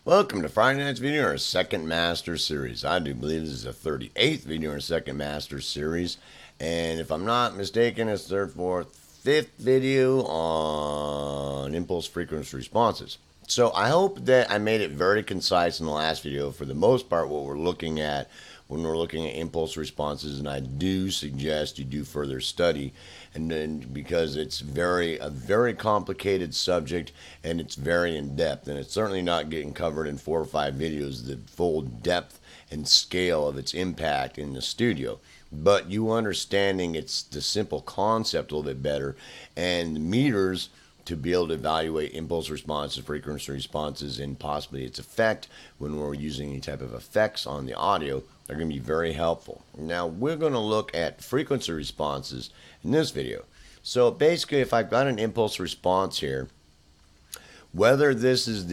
Welcome to Friday Night's video in our second Master Series. I do believe this is the 38th video in our second Master Series. And if I'm not mistaken, it's third, fourth, fifth video on impulse frequency responses. So I hope that I made it very concise in the last video. For the most part, what we're looking at when we're looking at impulse responses, and I do suggest you do further study, and then because it's a very complicated subject and it's very in depth, and it's certainly not getting covered in 4 or 5 videos, the full depth and scale of its impact in the studio. But you understanding it's the simple concept a little bit better, and the meters to be able to evaluate impulse responses, frequency responses, and possibly its effect when we're using any type of effects on the audio, they're going to be very helpful. Now we're going to look at frequency responses in this video. So basically, if I've got an impulse response here, whether this is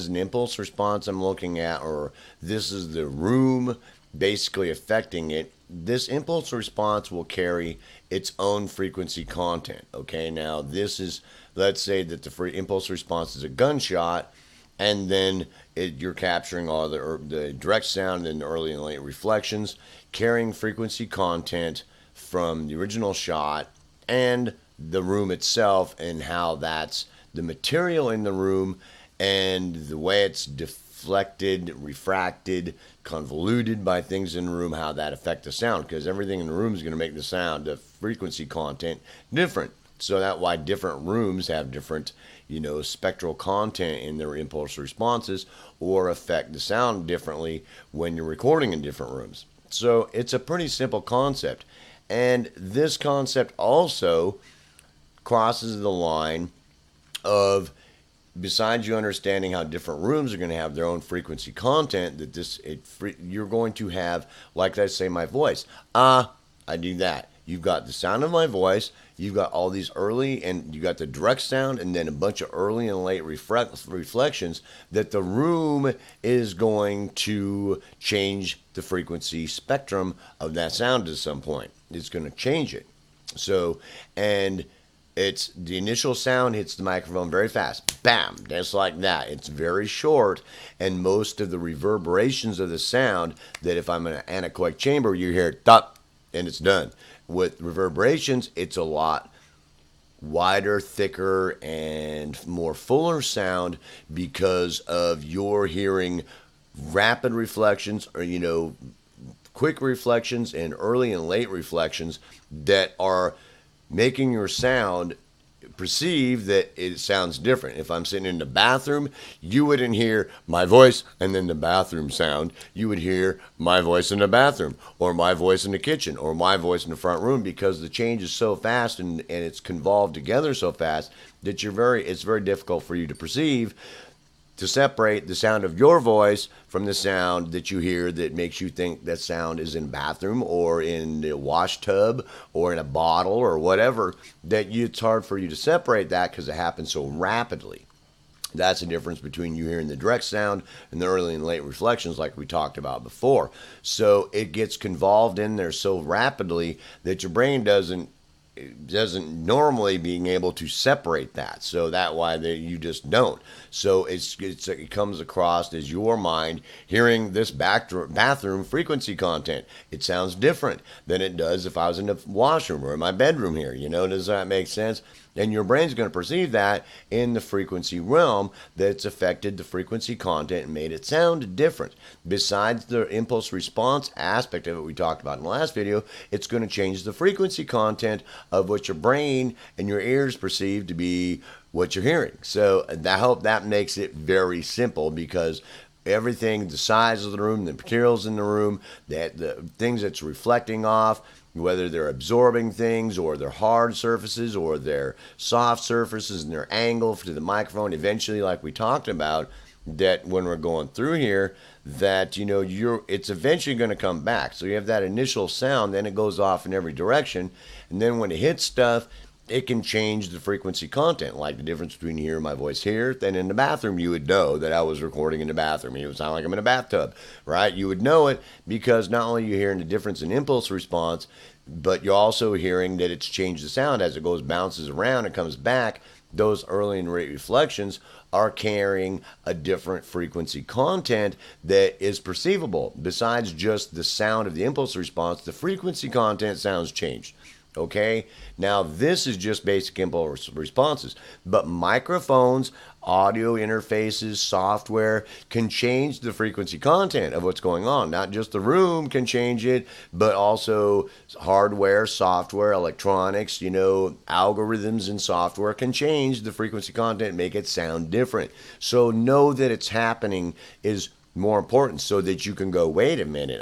an impulse response I'm looking at, or this is the room basically affecting it, this impulse response will carry its own frequency content. Okay, now this is, let's say that the impulse response is a gunshot, and then you're capturing all the direct sound and the early and late reflections, carrying frequency content from the original shot and the room itself, and how that's the material in the room and the way it's deflected, refracted, convoluted by things in the room, how that affects the sound, because everything in the room is going to make the sound, the frequency content, different. So that's why different rooms have different, spectral content in their impulse responses, or affect the sound differently when you're recording in different rooms. So it's a pretty simple concept. And this concept also crosses the line of, besides you understanding how different rooms are going to have their own frequency content, that you're going to have, like I say, my voice. I do that. You've got the sound of my voice, you've got all these early, and you got the direct sound, and then a bunch of early and late reflections that the room is going to change the frequency spectrum of that sound at some point. It's going to change it. So, and it's the initial sound hits the microphone very fast. Bam! Just like that. It's very short, and most of the reverberations of the sound, that if I'm in an anechoic chamber, you hear thump, and it's done. With reverberations, it's a lot wider, thicker, and more fuller sound, because of your hearing rapid reflections, or quick reflections, and early and late reflections that are making your sound perceive that it sounds different. If I'm sitting in the bathroom, you wouldn't hear my voice and then the bathroom sound. You would hear my voice in the bathroom, or my voice in the kitchen, or my voice in the front room, because the change is so fast, and it's convolved together so fast that it's very difficult for you to perceive, to separate the sound of your voice from the sound that you hear that makes you think that sound is in a bathroom, or in the wash tub, or in a bottle, or whatever. It's hard for you to separate that because it happens so rapidly. That's the difference between you hearing the direct sound and the early and late reflections, like we talked about before. So it gets convolved in there so rapidly that your brain doesn't normally being able to separate that. So that's why you just don't. So it comes across as your mind hearing this bathroom frequency content. It sounds different than it does if I was in the washroom or in my bedroom here. Does that make sense? And your brain's going to perceive that in the frequency realm, that's affected the frequency content and made it sound different. Besides the impulse response aspect of it we talked about in the last video, it's going to change the frequency content of what your brain and your ears perceive to be what you're hearing. So I hope that makes it very simple, because everything, the size of the room, the materials in the room, the things it's reflecting off, whether they're absorbing things, or they're hard surfaces, or they're soft surfaces, and their angle to the microphone, eventually, like we talked about, that when we're going through here, that it's eventually going to come back. So you have that initial sound, then it goes off in every direction, and then when it hits stuff, it can change the frequency content, like the difference between hearing my voice here, then in the bathroom, you would know that I was recording in the bathroom. It would sound like I'm in a bathtub, right? You would know it, because not only are you hearing the difference in impulse response, but you're also hearing that it's changed the sound as it bounces around and comes back. those early and rate reflections are carrying a different frequency content that is perceivable. Besides just the sound of the impulse response, the frequency content sounds changed. Okay, now this is just basic impulse responses, but microphones, audio interfaces, software can change the frequency content of what's going on. Not just the room can change it, but also hardware, software, electronics, algorithms and software can change the frequency content, make it sound different. So know that it's happening is more important, so that you can go, wait a minute,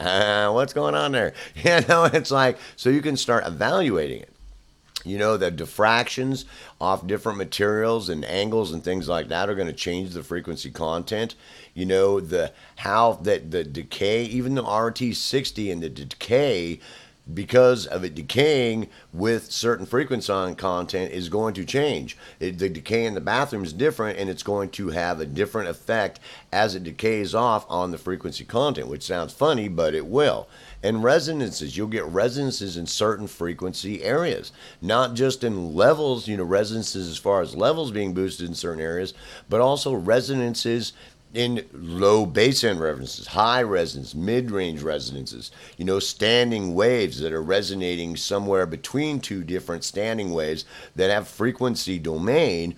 what's going on there? It's like, so you can start evaluating it. The diffractions off different materials and angles and things like that are going to change the frequency content. The decay, even the RT60 and the decay, because of it decaying with certain frequency content, is going to change. The decay in the bathroom is different, and it's going to have a different effect as it decays off on the frequency content, which sounds funny, but it will. And resonances, you'll get resonances in certain frequency areas, not just in levels, resonances as far as levels being boosted in certain areas, but also resonances in low bass end resonances, high resonance, mid-range resonances, standing waves that are resonating somewhere between two different standing waves that have frequency domain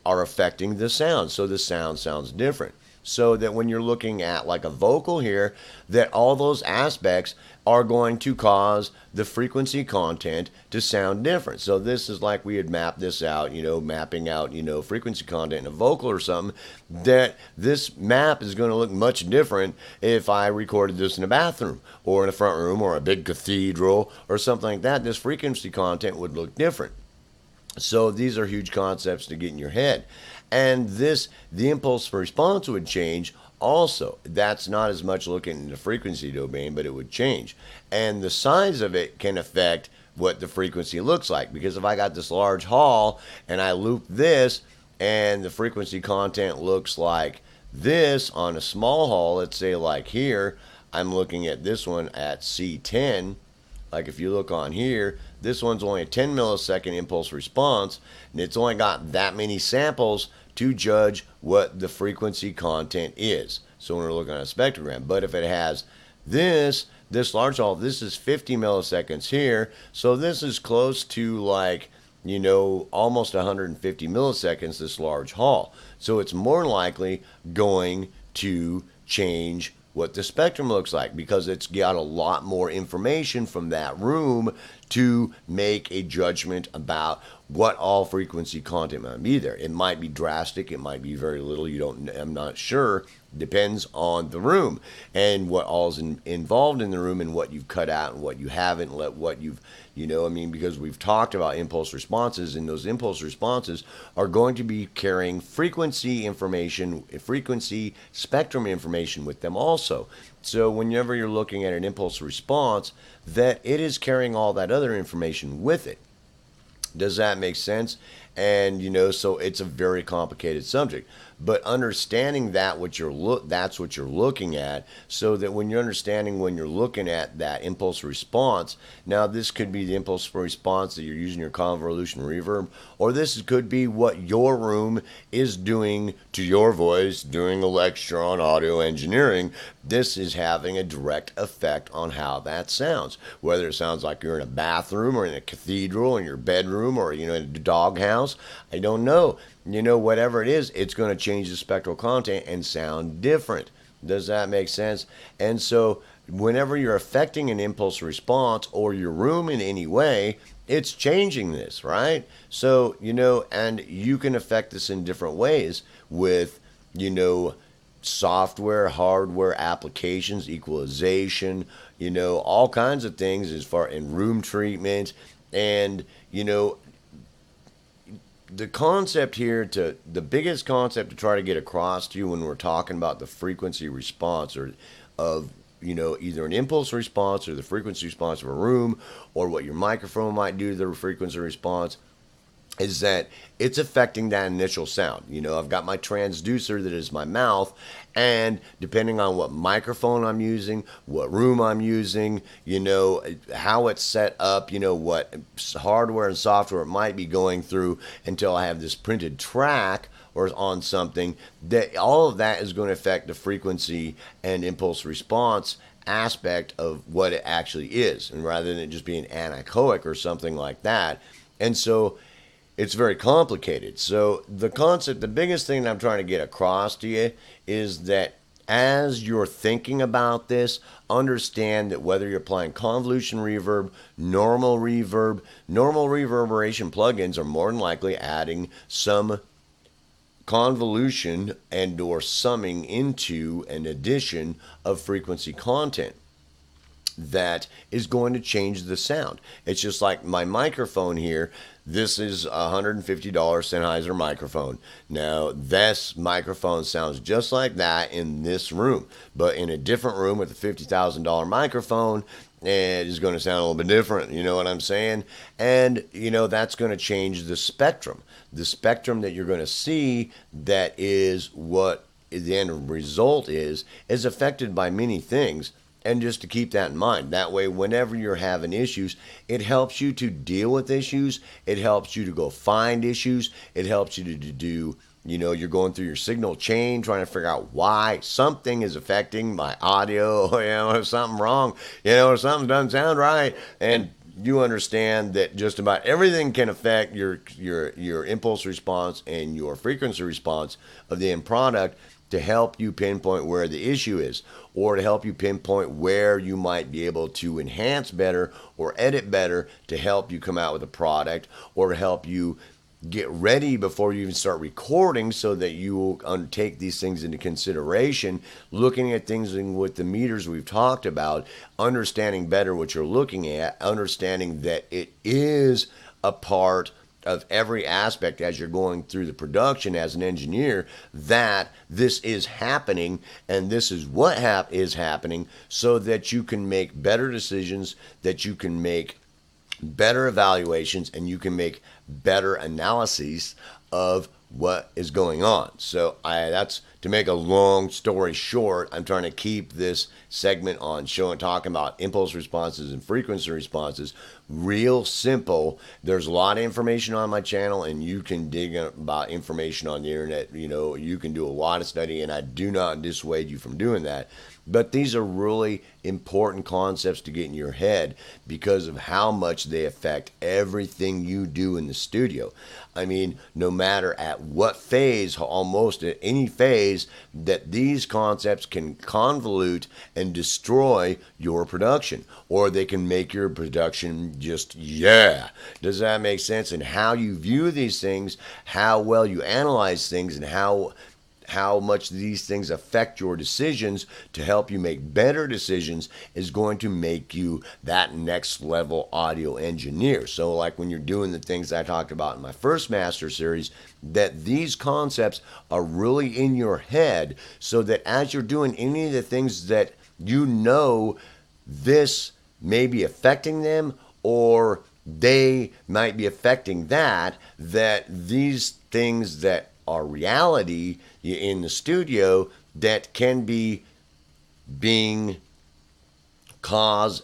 are affecting the sound. So the sound sounds different. So that when you're looking at like a vocal here, that all those aspects are going to cause the frequency content to sound different. So this is like we had mapped this out, mapping out, frequency content in a vocal or something, that this map is going to look much different if I recorded this in a bathroom or in a front room or a big cathedral or something like that. This frequency content would look different. So these are huge concepts to get in your head. And the impulse response would change also. That's not as much looking in the frequency domain, but it would change. And the size of it can affect what the frequency looks like. Because if I got this large hall and I loop this and the frequency content looks like this on a small hall, let's say like here, I'm looking at this one at C10. Like if you look on here, this one's only a 10 millisecond impulse response, and it's only got that many samples to judge what the frequency content is. So when we're looking at a spectrogram, but if it has this large hall, this is 50 milliseconds here, so this is close to like, almost 150 milliseconds, this large hall. So it's more likely going to change what the spectrum looks like, because it's got a lot more information from that room to make a judgment about what all frequency content might be there. It might be drastic, it might be very little, I'm not sure. Depends on the room and what all's involved in the room and what you've cut out and what you haven't, what you've, because we've talked about impulse responses, and those impulse responses are going to be carrying frequency information, frequency spectrum information with them also. So whenever you're looking at an impulse response, that it is carrying all that other information with it. Does that make sense? And so it's a very complicated subject. But understanding that's what you're looking at, so that when you're understanding, when you're looking at that impulse response, now this could be the impulse response that you're using your convolution reverb, or this could be what your room is doing to your voice during a lecture on audio engineering. This is having a direct effect on how that sounds, whether it sounds like you're in a bathroom or in a cathedral, in your bedroom, or in a doghouse. I don't know. Whatever it is, it's going to change the spectral content and sound different. Does that make sense? And so whenever you're affecting an impulse response or your room in any way, it's changing this, right? So, and you can affect this in different ways with, software, hardware, applications, equalization, all kinds of things as far in room treatment. And, the concept here, the biggest concept to try to get across to you when we're talking about the frequency response of either an impulse response or the frequency response of a room, or what your microphone might do to the frequency response, is that it's affecting that initial sound. You know, I've got my transducer that is my mouth, and depending on what microphone I'm using, what room I'm using, you know, how it's set up, you know, what hardware and software it might be going through until I have this printed track or on something, that all of that is going to affect the frequency and impulse response aspect of what it actually is, and rather than it just being anechoic or something like that. And so it's very complicated. So the concept, the biggest thing that I'm trying to get across to you is that as you're thinking about this, understand that whether you're applying convolution reverb, normal reverberation plugins are more than likely adding some convolution and or summing into an addition of frequency content that is going to change the sound. It's just like my microphone here. This is a $150 Sennheiser microphone. Now, this microphone sounds just like that in this room, but in a different room with a $50,000 microphone, it is going to sound a little bit different. You know what I'm saying? And, you know, that's going to change the spectrum. The spectrum that you're going to see, that is what the end result is affected by many things. And just to keep that in mind, that way, whenever you're having issues, it helps you to deal with issues. It helps you to go find issues. It helps you to do, you know, you're going through your signal chain, trying to figure out why something is affecting my audio, you know, or something wrong, you know, or something doesn't sound right. And you understand that just about everything can affect your impulse response and your frequency response of the end product, to help you pinpoint where the issue is, or to help you pinpoint where you might be able to enhance better or edit better to help you come out with a product, or to help you get ready before you even start recording, so that you will take these things into consideration, looking at things with the meters we've talked about, understanding better what you're looking at, understanding that it is a part of every aspect as you're going through the production as an engineer, that this is happening and this is what is happening, so that you can make better decisions, that you can make better evaluations, and you can make better analyses of what is going on. So that's, to make a long story short, I'm trying to keep this segment on talking about impulse responses and frequency responses real simple. There's a lot of information on my channel, and you can dig about information on the internet. You know, you can do a lot of study, and I do not dissuade you from doing that. But these are really important concepts to get in your head, because of how much they affect everything you do in the studio. I mean, no matter at what phase, almost at any phase, that these concepts can convolute and destroy your production, or they can make your production just, yeah. Does that make sense? And how you view these things, how well you analyze things, and how much these things affect your decisions to help you make better decisions is going to make you that next level audio engineer. So like when you're doing the things I talked about in my first master series, that these concepts are really in your head, so that as you're doing any of the things that you know this may be affecting them, or they might be affecting that these things that are reality in the studio, that can be being cause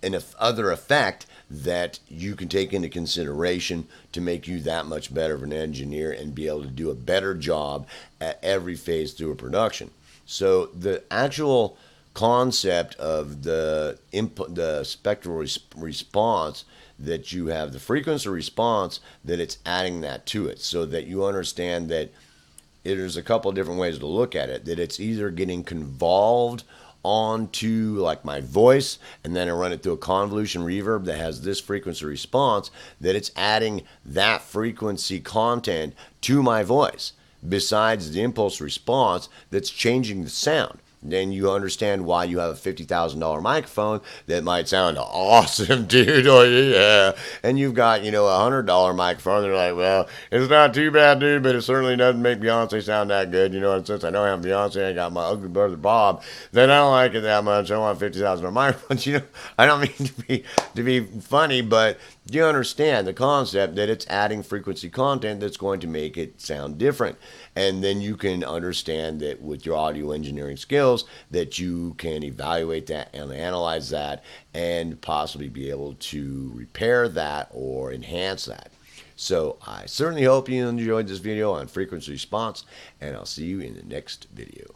an other effect that you can take into consideration to make you that much better of an engineer and be able to do a better job at every phase through a production. So the actual concept of the spectral response, that you have the frequency response, that it's adding that to it, so that you understand that there's a couple of different ways to look at it, that it's either getting convolved onto like my voice, and then I run it through a convolution reverb that has this frequency response, that it's adding that frequency content to my voice, besides the impulse response that's changing the sound. then you understand why you have a $50,000 microphone that might sound awesome, dude. Oh, yeah. And you've got, a $100 microphone. They're like, well, it's not too bad, dude, but it certainly doesn't make Beyonce sound that good. And since I don't have Beyonce, I got my ugly brother Bob, then I don't like it that much. I don't want $50,000 microphones. I don't mean to be funny, but do you understand the concept that it's adding frequency content that's going to make it sound different? And then you can understand that with your audio engineering skills that you can evaluate that and analyze that and possibly be able to repair that or enhance that. So I certainly hope you enjoyed this video on frequency response, and I'll see you in the next video.